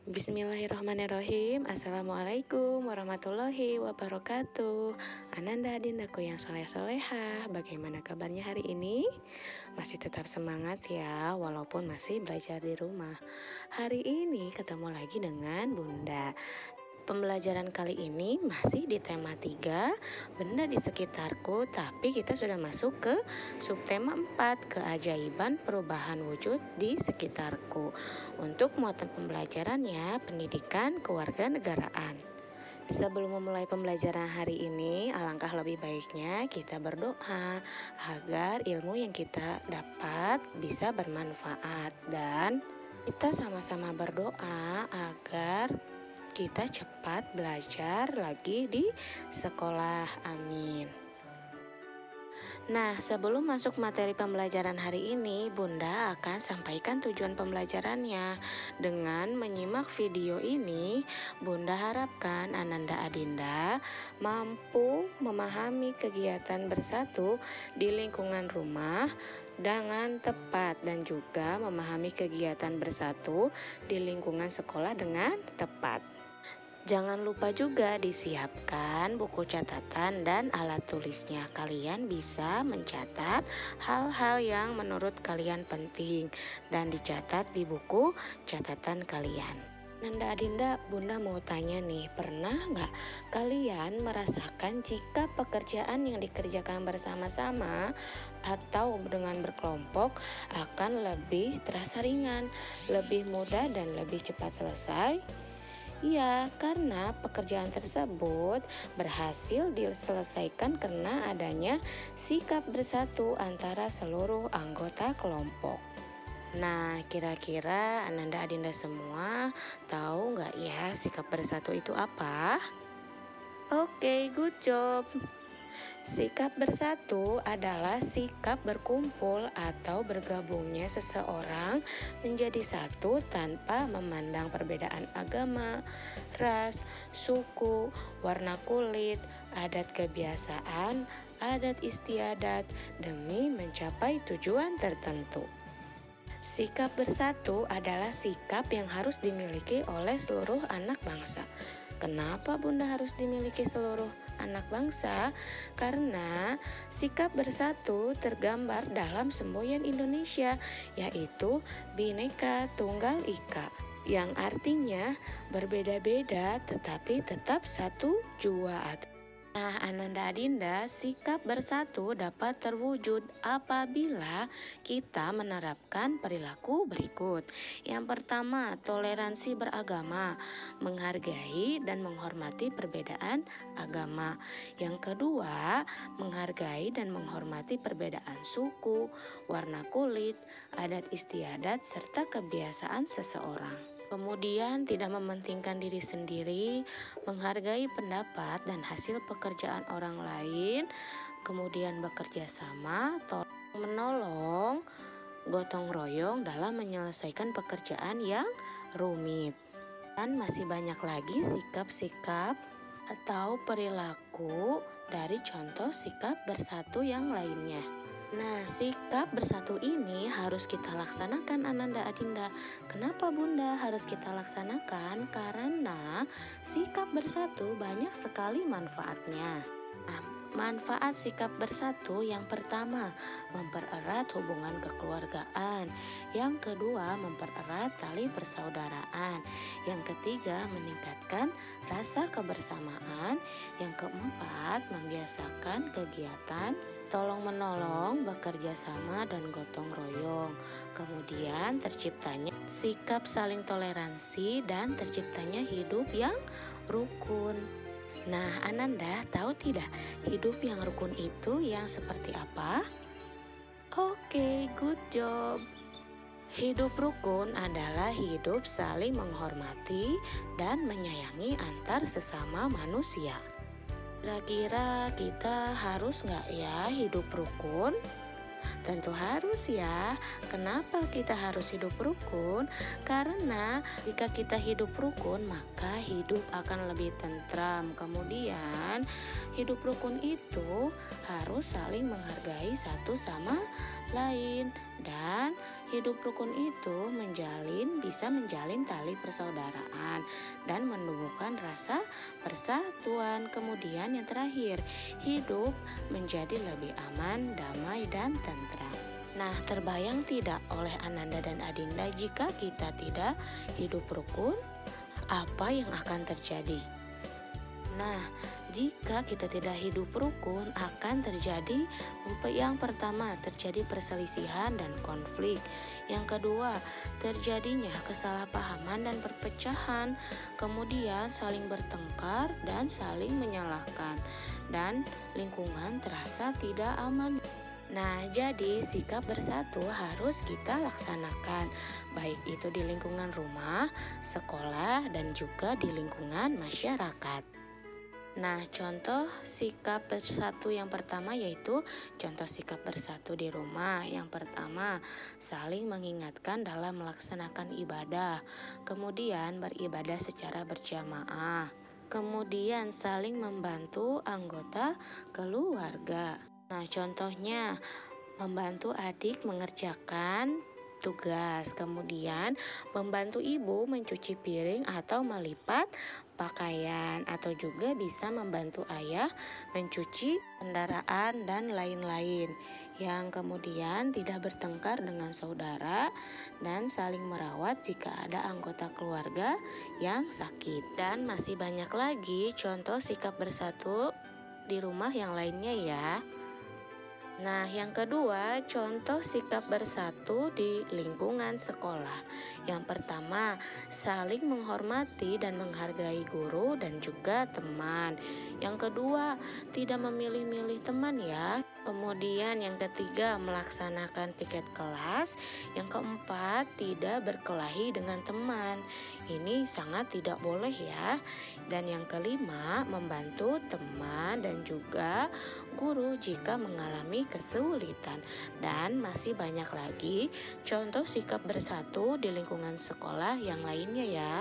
Bismillahirrahmanirrahim. Assalamualaikum warahmatullahi wabarakatuh. Ananda adindaku yang soleh-solehah, bagaimana kabarnya hari ini? Masih tetap semangat ya, walaupun masih belajar di rumah. Hari ini ketemu lagi dengan Bunda. Pembelajaran kali ini masih di tema 3, benda di sekitarku, tapi kita sudah masuk ke subtema 4, keajaiban perubahan wujud di sekitarku. Untuk muatan pembelajarannya, pendidikan kewarganegaraan. Sebelum memulai pembelajaran hari ini, alangkah lebih baiknya kita berdoa agar ilmu yang kita dapat bisa bermanfaat, dan kita sama-sama berdoa agar kita cepat belajar lagi di sekolah. Amin. Nah, sebelum masuk materi pembelajaran hari ini, Bunda akan sampaikan tujuan pembelajarannya. Dengan menyimak video ini, Bunda harapkan Ananda Adinda mampu memahami kegiatan bersatu di lingkungan rumah dengan tepat dan juga memahami kegiatan bersatu di lingkungan sekolah dengan tepat. Jangan lupa juga disiapkan buku catatan dan alat tulisnya. Kalian bisa mencatat hal-hal yang menurut kalian penting dan dicatat di buku catatan kalian. Nanda Adinda, Bunda mau tanya nih, pernah nggak kalian merasakan jika pekerjaan yang dikerjakan bersama-sama atau dengan berkelompok akan lebih terasa ringan, lebih mudah dan lebih cepat selesai? Ya, karena pekerjaan tersebut berhasil diselesaikan karena adanya sikap bersatu antara seluruh anggota kelompok. Nah, kira-kira Ananda Adinda semua tahu nggak ya sikap bersatu itu apa? Oke, good job. Sikap bersatu adalah sikap berkumpul atau bergabungnya seseorang menjadi satu tanpa memandang perbedaan agama, ras, suku, warna kulit, adat kebiasaan, adat istiadat demi mencapai tujuan tertentu. Sikap bersatu adalah sikap yang harus dimiliki oleh seluruh anak bangsa. Kenapa Bunda harus dimiliki seluruh anak bangsa? Karena sikap bersatu tergambar dalam semboyan Indonesia, yaitu Bhinneka Tunggal Ika, yang artinya berbeda-beda tetapi tetap satu jua. Nah, Ananda Adinda, sikap bersatu dapat terwujud apabila kita menerapkan perilaku berikut. Yang pertama, toleransi beragama, menghargai dan menghormati perbedaan agama. Yang kedua, menghargai dan menghormati perbedaan suku, warna kulit, adat istiadat, serta kebiasaan seseorang. Kemudian tidak mementingkan diri sendiri, menghargai pendapat dan hasil pekerjaan orang lain, kemudian bekerja sama, tolong menolong, gotong royong dalam menyelesaikan pekerjaan yang rumit. Dan masih banyak lagi sikap-sikap atau perilaku dari contoh sikap bersatu yang lainnya. Nah, sikap bersatu ini harus kita laksanakan Ananda Adinda. Kenapa Bunda harus kita laksanakan? Karena sikap bersatu banyak sekali manfaatnya. Nah, manfaat sikap bersatu yang pertama, mempererat hubungan kekeluargaan. Yang kedua, mempererat tali persaudaraan. Yang ketiga, meningkatkan rasa kebersamaan. Yang keempat, membiasakan kegiatan tolong menolong, bekerja sama dan gotong royong. Kemudian terciptanya sikap saling toleransi dan terciptanya hidup yang rukun. Nah, Ananda tahu tidak hidup yang rukun itu yang seperti apa? Oke, good job. Hidup rukun adalah hidup saling menghormati dan menyayangi antar sesama manusia. Kira-kira kita harus nggak ya hidup rukun? Tentu harus ya. Kenapa kita harus hidup rukun? Karena jika kita hidup rukun, maka hidup akan lebih tentram. Kemudian hidup rukun itu harus saling menghargai satu sama lain. Dan Hidup rukun itu bisa menjalin tali persaudaraan dan menumbuhkan rasa persatuan. Kemudian yang terakhir, hidup menjadi lebih aman, damai, dan tentram. Nah, terbayang tidak oleh Ananda dan Adinda jika kita tidak hidup rukun, apa yang akan terjadi? Nah, jika kita tidak hidup rukun akan terjadi yang pertama, terjadi perselisihan dan konflik. Yang kedua, terjadinya kesalahpahaman dan perpecahan. Kemudian saling bertengkar dan saling menyalahkan. Dan lingkungan terasa tidak aman. Nah, jadi sikap bersatu harus kita laksanakan, baik itu di lingkungan rumah, sekolah, dan juga di lingkungan masyarakat. Nah, contoh sikap bersatu yang pertama yaitu contoh sikap bersatu di rumah. Yang pertama, saling mengingatkan dalam melaksanakan ibadah, kemudian beribadah secara berjamaah, kemudian saling membantu anggota keluarga. Nah, contohnya membantu adik mengerjakan tugas, kemudian membantu ibu mencuci piring atau melipat pakaian, atau juga bisa membantu ayah mencuci kendaraan dan lain-lain. Yang kemudian tidak bertengkar dengan saudara dan saling merawat jika ada anggota keluarga yang sakit. Dan masih banyak lagi contoh sikap bersatu di rumah yang lainnya ya. Nah, yang kedua, contoh sikap bersatu di lingkungan sekolah. Yang pertama, saling menghormati dan menghargai guru dan juga teman. Yang kedua, tidak memilih-milih teman ya. Kemudian yang ketiga, melaksanakan piket kelas. Yang keempat, tidak berkelahi dengan teman. Ini sangat tidak boleh ya. Dan yang kelima, membantu teman dan juga guru jika mengalami kesulitan. Dan masih banyak lagi contoh sikap bersatu di lingkungan sekolah yang lainnya ya.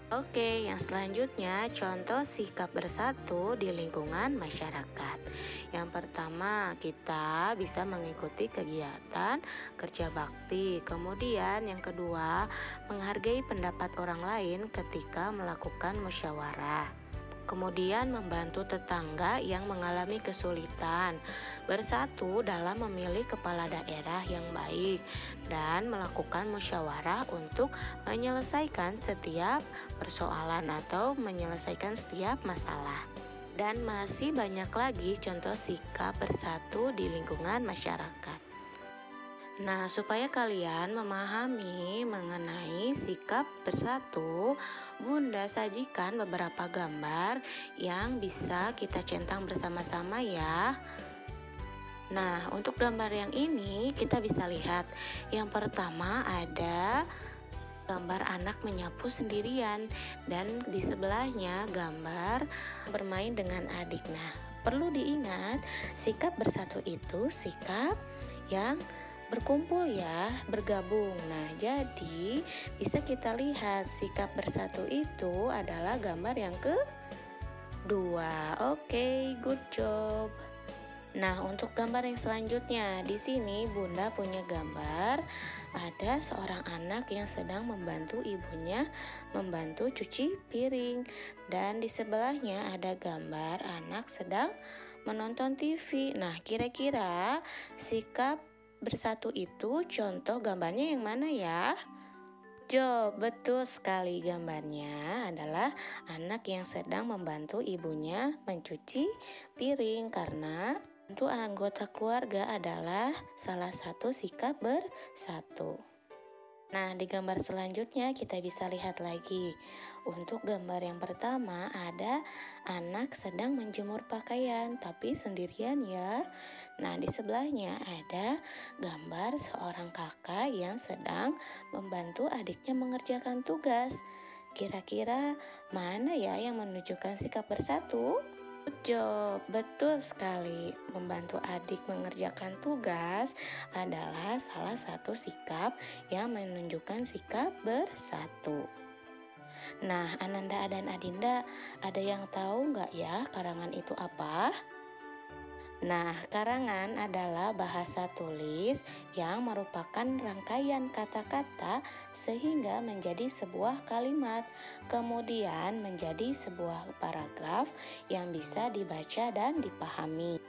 Oke, yang selanjutnya contoh sikap bersatu di lingkungan masyarakat. Yang pertama, kita bisa mengikuti kegiatan kerja bakti. Kemudian yang kedua, menghargai pendapat orang lain ketika melakukan musyawarah. Kemudian membantu tetangga yang mengalami kesulitan, bersatu dalam memilih kepala daerah yang baik, dan melakukan musyawarah untuk menyelesaikan setiap persoalan atau menyelesaikan setiap masalah. Dan masih banyak lagi contoh sikap bersatu di lingkungan masyarakat. Nah, supaya kalian memahami mengenai sikap bersatu, Bunda sajikan beberapa gambar yang bisa kita centang bersama-sama ya. Nah, untuk gambar yang ini kita bisa lihat. Yang pertama ada gambar anak menyapu sendirian dan di sebelahnya gambar bermain dengan adik. Nah, perlu diingat, sikap bersatu itu sikap yang berkumpul ya, bergabung. Nah, jadi bisa kita lihat sikap bersatu itu adalah gambar yang kedua. Oke, good job. Nah, untuk gambar yang selanjutnya, di sini Bunda punya gambar ada seorang anak yang sedang membantu ibunya membantu cuci piring, dan di sebelahnya ada gambar anak sedang menonton TV. Nah, kira-kira sikap bersatu itu contoh gambarnya yang mana ya? Betul sekali, gambarnya adalah anak yang sedang membantu ibunya mencuci piring, karena untuk anggota keluarga adalah salah satu sikap bersatu. Nah, di gambar selanjutnya kita bisa lihat lagi. Untuk gambar yang pertama ada anak sedang menjemur pakaian tapi sendirian ya. Nah, di sebelahnya ada gambar seorang kakak yang sedang membantu adiknya mengerjakan tugas. Kira-kira mana ya yang menunjukkan sikap bersatu? Betul sekali. Membantu adik mengerjakan tugas adalah salah satu sikap yang menunjukkan sikap bersatu. Nah, Ananda dan Adinda, ada yang tahu nggak ya karangan itu apa? Nah, karangan adalah bahasa tulis yang merupakan rangkaian kata-kata sehingga menjadi sebuah kalimat, kemudian menjadi sebuah paragraf yang bisa dibaca dan dipahami.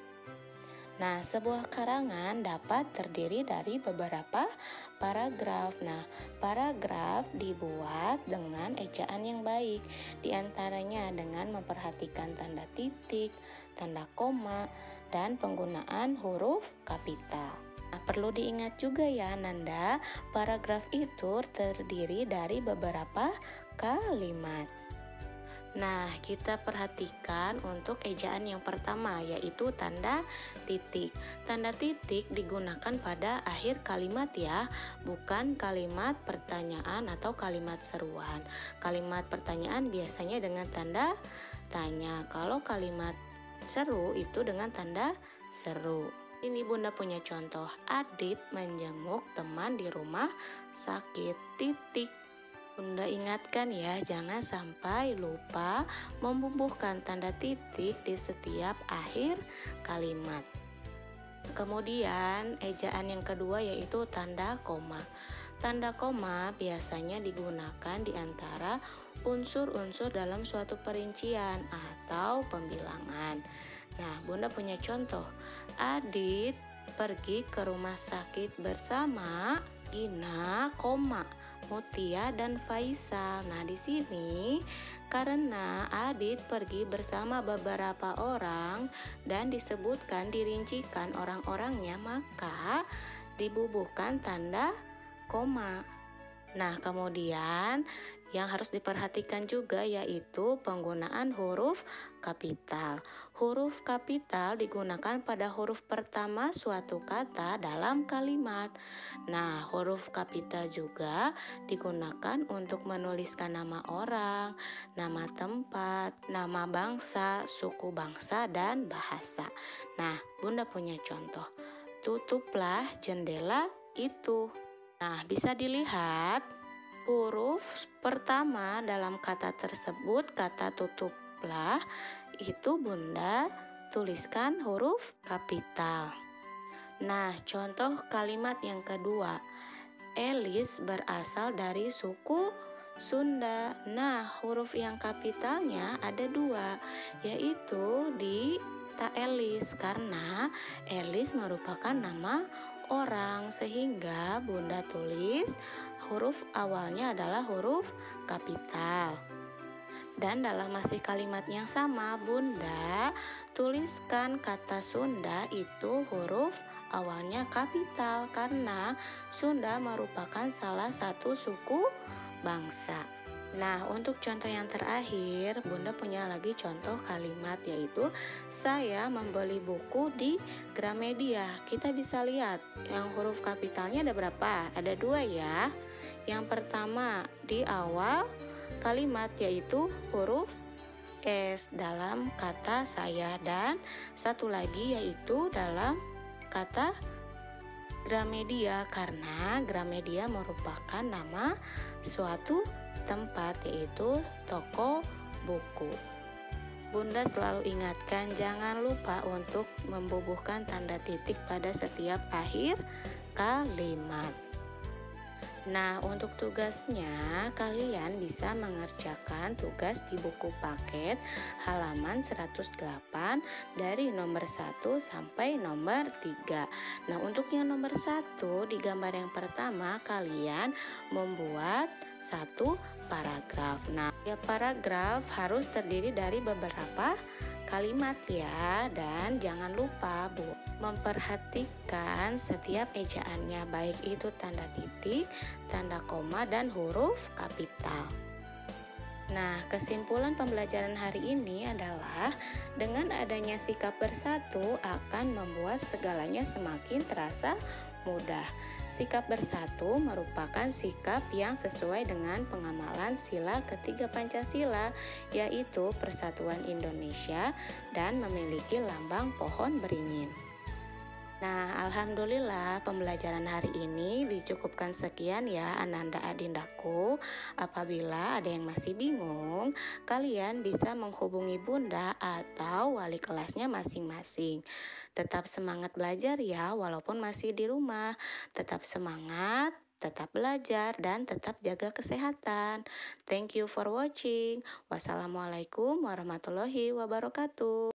Nah, sebuah karangan dapat terdiri dari beberapa paragraf. Nah, paragraf dibuat dengan ejaan yang baik, diantaranya dengan memperhatikan tanda titik, tanda koma, dan penggunaan huruf kapital. Nah, perlu diingat juga ya, Nanda, paragraf itu terdiri dari beberapa kalimat. Nah, kita perhatikan untuk ejaan yang pertama, yaitu tanda titik. Tanda titik digunakan pada akhir kalimat ya, bukan kalimat pertanyaan atau kalimat seruan. Kalimat pertanyaan biasanya dengan tanda tanya. Kalau kalimat seru itu dengan tanda seru. Ini Bunda punya contoh. Adit menjenguk teman di rumah sakit. Titik. Bunda ingatkan ya, jangan sampai lupa membubuhkan tanda titik di setiap akhir kalimat. Kemudian ejaan yang kedua yaitu tanda koma. Tanda koma biasanya digunakan di antara unsur-unsur dalam suatu perincian atau pembilangan. Nah, Bunda punya contoh. Adit pergi ke rumah sakit bersama Gina, Mutia dan Faisal. Nah, di sini karena Adit pergi bersama beberapa orang dan disebutkan dirincikan orang-orangnya, maka dibubuhkan tanda koma. Nah, kemudian yang harus diperhatikan juga yaitu penggunaan huruf kapital. Huruf kapital digunakan pada huruf pertama suatu kata dalam kalimat. Nah, huruf kapital juga digunakan untuk menuliskan nama orang, nama tempat, nama bangsa, suku bangsa, dan bahasa. Nah, Bunda punya contoh. Tutuplah jendela itu. Nah, bisa dilihat huruf pertama dalam kata tersebut, kata tutuplah, itu Bunda tuliskan huruf kapital. Nah, contoh kalimat yang kedua. Elis berasal dari suku Sunda. Nah, huruf yang kapitalnya ada dua, yaitu di ta Elis, karena Elis merupakan nama orang, sehingga Bunda tulis huruf awalnya adalah huruf kapital. Dan dalam masih kalimat yang sama, Bunda tuliskan kata Sunda itu huruf awalnya kapital karena Sunda merupakan salah satu suku bangsa. Nah, untuk contoh yang terakhir, Bunda punya lagi contoh kalimat yaitu saya membeli buku di Gramedia. Kita bisa lihat yang huruf kapitalnya ada berapa? Ada dua ya. Yang pertama di awal kalimat yaitu huruf S dalam kata saya, dan satu lagi yaitu dalam kata Gramedia karena Gramedia merupakan nama suatu tempat yaitu toko buku. Bunda selalu ingatkan jangan lupa untuk membubuhkan tanda titik pada setiap akhir kalimat. Nah, untuk tugasnya kalian bisa mengerjakan tugas di buku paket halaman 108 dari nomor 1 sampai nomor 3. Nah, untuk yang nomor 1 di gambar yang pertama kalian membuat satu paragraf. Nah, ya paragraf harus terdiri dari beberapa kalimat ya, dan jangan lupa memperhatikan setiap ejaannya, baik itu tanda titik, tanda koma, dan huruf kapital. Nah, kesimpulan pembelajaran hari ini adalah dengan adanya sikap bersatu akan membuat segalanya semakin terasa mudah. Sikap bersatu merupakan sikap yang sesuai dengan pengamalan sila ketiga Pancasila, yaitu Persatuan Indonesia dan memiliki lambang pohon beringin. Nah, alhamdulillah pembelajaran hari ini dicukupkan sekian ya Ananda Adindaku. Apabila ada yang masih bingung, kalian bisa menghubungi Bunda atau wali kelasnya masing-masing. Tetap semangat belajar ya walaupun masih di rumah. Tetap semangat, tetap belajar, dan tetap jaga kesehatan. Thank you for watching. Wassalamualaikum warahmatullahi wabarakatuh.